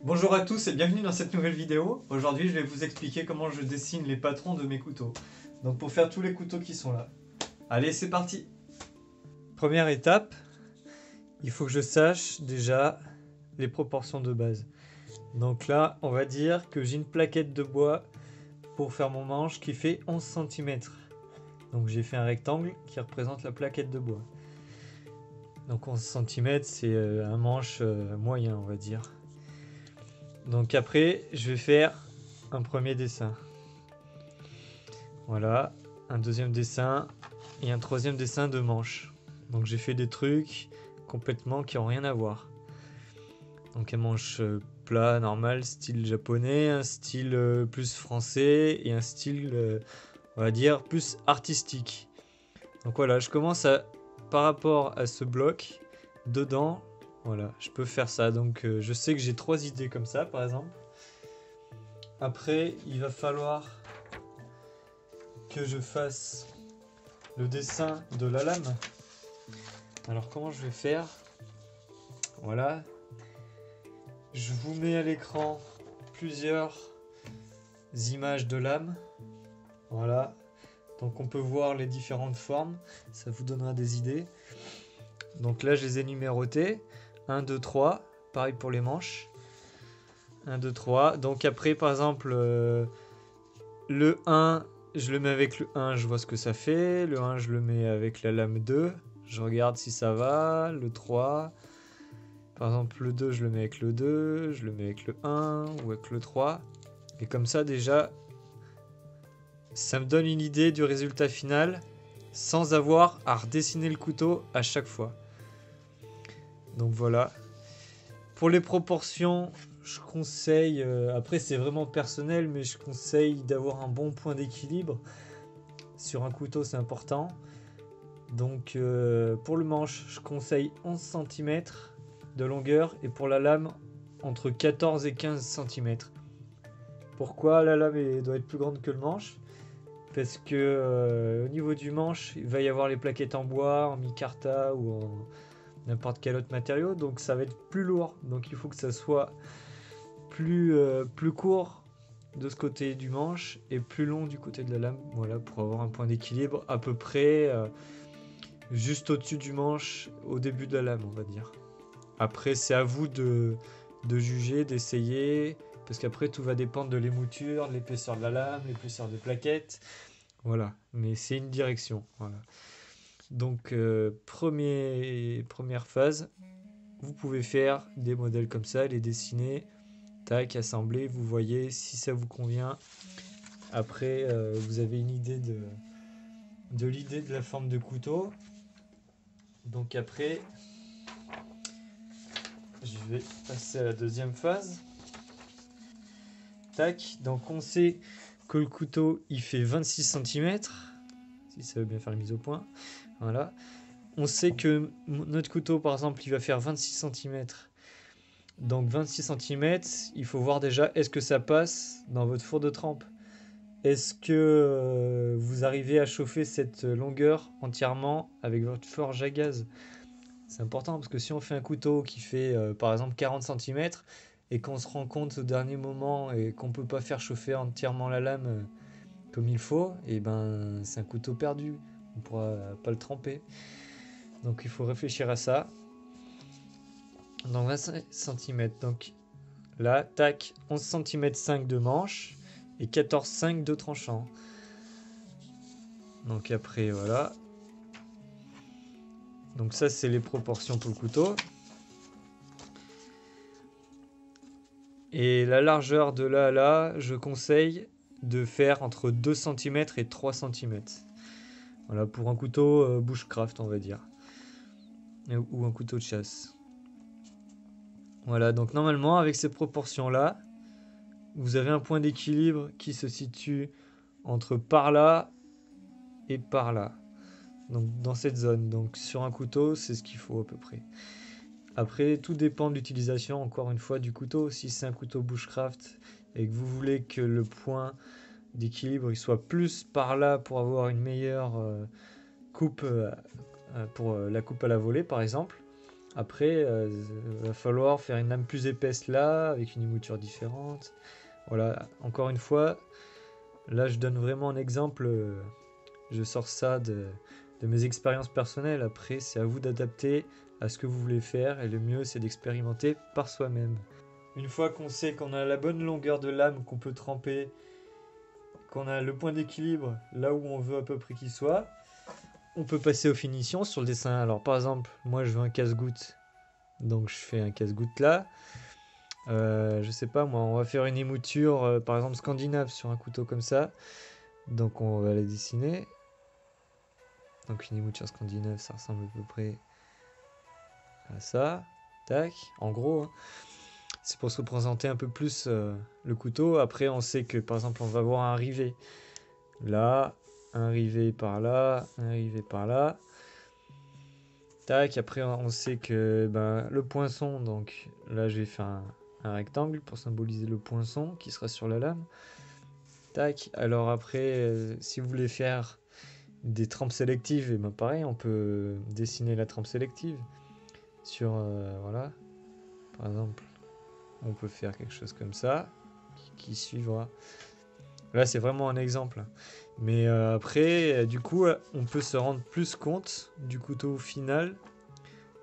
Bonjour à tous et bienvenue dans cette nouvelle vidéo. Aujourd'hui, je vais vous expliquer comment je dessine les patrons de mes couteaux. Donc pour faire tous les couteaux qui sont là. Allez, c'est parti. Première étape, il faut que je sache déjà les proportions de base. Donc là, on va dire que j'ai une plaquette de bois pour faire mon manche qui fait 11 cm. Donc j'ai fait un rectangle qui représente la plaquette de bois. Donc 11 cm, c'est un manche moyen, on va dire. Donc après, je vais faire un premier dessin. Voilà, un deuxième dessin et un troisième dessin de manche. Donc j'ai fait des trucs complètement qui n'ont rien à voir. Donc un manche plat, normal, style japonais, un style plus français et un style, on va dire, plus artistique. Donc voilà, je commence par rapport à ce bloc, dedans, voilà, je peux faire ça. Donc je sais que j'ai 3 idées comme ça, par exemple. Après, il va falloir que je fasse le dessin de la lame. Alors comment je vais faire? Voilà. Je vous mets à l'écran plusieurs images de lame. Voilà. Donc on peut voir les différentes formes. Ça vous donnera des idées. Donc là, je les ai numérotées. 1, 2, 3. Pareil pour les manches. 1, 2, 3. Donc après, par exemple, le 1, je le mets avec le 1, je vois ce que ça fait. Le 1, je le mets avec la lame 2. Je regarde si ça va. Le 3. Par exemple, le 2, je le mets avec le 2. Je le mets avec le 1 ou avec le 3. Et comme ça, déjà, ça me donne une idée du résultat final sans avoir à redessiner le couteau à chaque fois. Donc voilà. Pour les proportions, je conseille, après c'est vraiment personnel, mais je conseille d'avoir un bon point d'équilibre. Sur un couteau, c'est important. Donc pour le manche, je conseille 11 cm de longueur et pour la lame, entre 14 et 15 cm. Pourquoi la lame doit être plus grande que le manche? Parce que au niveau du manche, il va y avoir les plaquettes en bois, en micarta ou en n'importe quel autre matériau, donc ça va être plus lourd. Donc il faut que ça soit plus court de ce côté du manche et plus long du côté de la lame. Voilà, pour avoir un point d'équilibre à peu près juste au-dessus du manche, au début de la lame, on va dire. Après, c'est à vous de juger, d'essayer, parce qu'après, tout va dépendre de l'émouture, de l'épaisseur de la lame, l'épaisseur des plaquettes. Voilà, mais c'est une direction. Voilà. Donc, première phase, vous pouvez faire des modèles comme ça, les dessiner, tac, assembler, vous voyez si ça vous convient. Après, vous avez une idée de l'idée de la forme de couteau. Donc après, je vais passer à la deuxième phase. Tac, donc on sait que le couteau il fait 26 cm, si ça veut bien faire la mise au point. Voilà. On sait que notre couteau par exemple il va faire 26 cm. Donc 26 cm, il faut voir déjà est-ce que ça passe dans votre four de trempe. Est-ce que vous arrivez à chauffer cette longueur entièrement avec votre forge à gaz? C'est important parce que si on fait un couteau qui fait par exemple 40 cm et qu'on se rend compte au dernier moment et qu'on ne peut pas faire chauffer entièrement la lame comme il faut, et ben c'est un couteau perdu. On ne pourra pas le tremper. Donc il faut réfléchir à ça. Donc 25 cm. Donc là, tac, 11 cm 5 de manche et 14,5 de tranchant. Donc après, voilà. Donc ça, c'est les proportions pour le couteau. Et la largeur de là à là, je conseille de faire entre 2 cm et 3 cm. Voilà, pour un couteau bushcraft, on va dire. Ou un couteau de chasse. Voilà, donc normalement, avec ces proportions-là, vous avez un point d'équilibre qui se situe entre par là et par là. Donc dans cette zone. Donc sur un couteau, c'est ce qu'il faut à peu près. Après, tout dépend de l'utilisation, encore une fois, du couteau. Si c'est un couteau bushcraft et que vous voulez que le point d'équilibre il soit plus par là pour avoir une meilleure coupe, pour la coupe à la volée, par exemple, Après, va falloir faire une lame plus épaisse là, avec une émouture différente. Voilà, encore une fois, là je donne vraiment un exemple, je sors ça de mes expériences personnelles. Après, c'est à vous d'adapter à ce que vous voulez faire, et le mieux c'est d'expérimenter par soi-même. Une fois qu'on sait qu'on a la bonne longueur de lame qu'on peut tremper, qu'on a le point d'équilibre là où on veut à peu près qu'il soit, on peut passer aux finitions sur le dessin. Alors par exemple, moi je veux un casse-goutte, donc je fais un casse-goutte là. Je sais pas moi, on va faire une émouture par exemple scandinave sur un couteau comme ça. Donc on va la dessiner. Donc une émouture scandinave, ça ressemble à peu près à ça. Tac, en gros, hein. C'est pour se représenter un peu plus le couteau. Après, on sait que par exemple, on va avoir un rivet. Là, un rivet par là, un rivet par là. Tac, après, on sait que ben, le poinçon, donc là, je vais faire un rectangle pour symboliser le poinçon qui sera sur la lame. Tac, alors après, si vous voulez faire des trempes sélectives, et ben pareil, on peut dessiner la trempe sélective sur, voilà, par exemple, on peut faire quelque chose comme ça, qui suivra. Là, c'est vraiment un exemple. Mais après, du coup, on peut se rendre plus compte du couteau final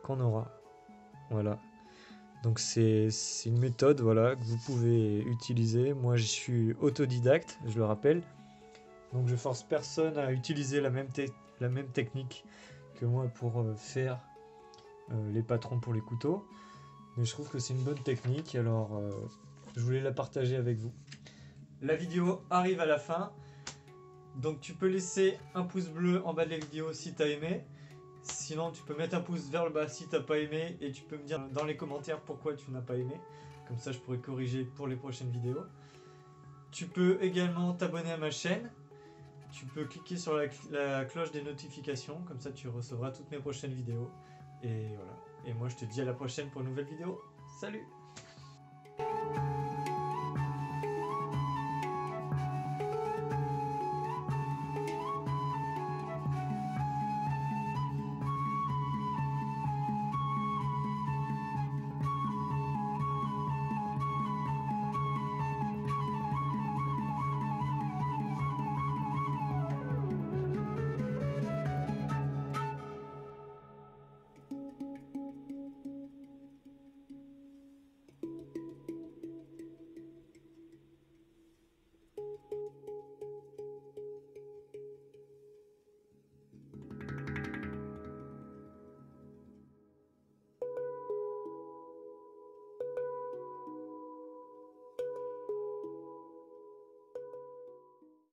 qu'on aura. Voilà. Donc c'est une méthode, voilà, que vous pouvez utiliser. Moi, je suis autodidacte, je le rappelle. Donc je force personne à utiliser la même technique que moi pour faire les patrons pour les couteaux. Mais je trouve que c'est une bonne technique, alors je voulais la partager avec vous. La vidéo arrive à la fin, donc tu peux laisser un pouce bleu en bas de la vidéo si tu as aimé. Sinon tu peux mettre un pouce vers le bas si tu n'as pas aimé, et tu peux me dire dans les commentaires pourquoi tu n'as pas aimé. Comme ça je pourrais corriger pour les prochaines vidéos. Tu peux également t'abonner à ma chaîne. Tu peux cliquer sur la cloche des notifications, comme ça tu recevras toutes mes prochaines vidéos. Et voilà. Et moi je te dis à la prochaine pour une nouvelle vidéo. Salut!